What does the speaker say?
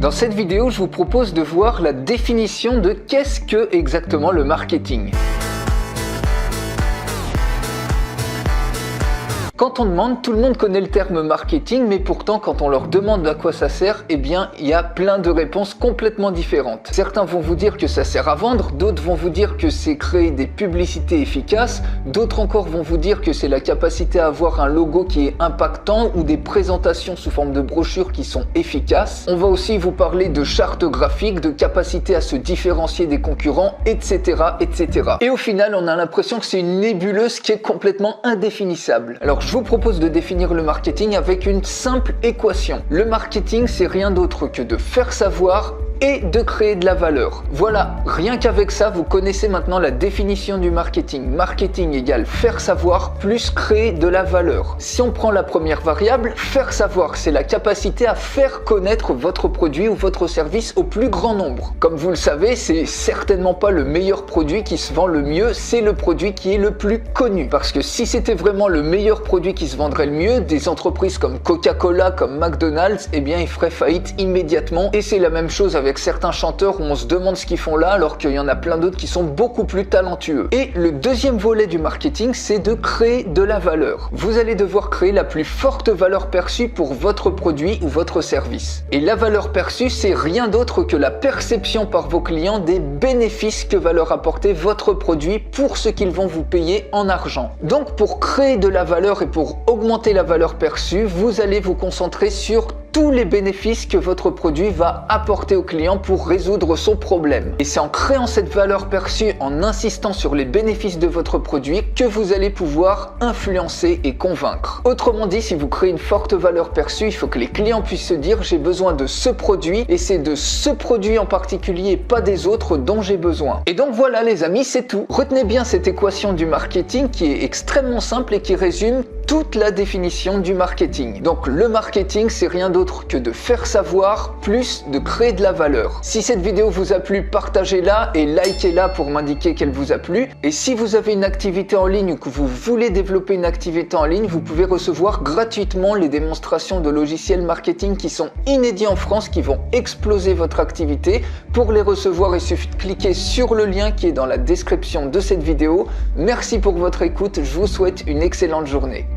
Dans cette vidéo, je vous propose de voir la définition de qu'est-ce que exactement le marketing. Quand on demande, tout le monde connaît le terme marketing, mais pourtant quand on leur demande à quoi ça sert, eh bien il y a plein de réponses complètement différentes. Certains vont vous dire que ça sert à vendre, d'autres vont vous dire que c'est créer des publicités efficaces, d'autres encore vont vous dire que c'est la capacité à avoir un logo qui est impactant ou des présentations sous forme de brochures qui sont efficaces. On va aussi vous parler de chartes graphiques, de capacité à se différencier des concurrents, etc., etc. Et au final, on a l'impression que c'est une nébuleuse qui est complètement indéfinissable. Alors je vous propose de définir le marketing avec une simple équation. Le marketing, c'est rien d'autre que de faire savoir et de créer de la valeur. Voilà, rien qu'avec ça, vous connaissez maintenant la définition du marketing. Marketing égale faire savoir plus créer de la valeur. Si on prend la première variable, faire savoir, c'est la capacité à faire connaître votre produit ou votre service au plus grand nombre. Comme vous le savez, c'est certainement pas le meilleur produit qui se vend le mieux, c'est le produit qui est le plus connu. Parce que si c'était vraiment le meilleur produit qui se vendrait le mieux, des entreprises comme Coca-Cola, comme McDonald's, eh bien ils feraient faillite immédiatement. Et c'est la même chose avec certains chanteurs où on se demande ce qu'ils font là alors qu'il y en a plein d'autres qui sont beaucoup plus talentueux. Et le deuxième volet du marketing, c'est de créer de la valeur. Vous allez devoir créer la plus forte valeur perçue pour votre produit ou votre service. Et la valeur perçue, c'est rien d'autre que la perception par vos clients des bénéfices que va leur apporter votre produit pour ce qu'ils vont vous payer en argent. Donc pour créer de la valeur et pour augmenter la valeur perçue, vous allez vous concentrer sur tous les bénéfices que votre produit va apporter au client pour résoudre son problème. Et c'est en créant cette valeur perçue, en insistant sur les bénéfices de votre produit, que vous allez pouvoir influencer et convaincre. Autrement dit, si vous créez une forte valeur perçue, il faut que les clients puissent se dire j'ai besoin de ce produit et c'est de ce produit en particulier et pas des autres dont j'ai besoin. Et donc voilà les amis, c'est tout. Retenez bien cette équation du marketing qui est extrêmement simple et qui résume toute la définition du marketing. Donc le marketing, c'est rien d'autre que de faire savoir plus de créer de la valeur. Si cette vidéo vous a plu, partagez-la et likez-la pour m'indiquer qu'elle vous a plu. Et si vous avez une activité en ligne ou que vous voulez développer une activité en ligne, vous pouvez recevoir gratuitement les démonstrations de logiciels marketing qui sont inédits en France, qui vont exploser votre activité. Pour les recevoir, il suffit de cliquer sur le lien qui est dans la description de cette vidéo. Merci pour votre écoute, je vous souhaite une excellente journée.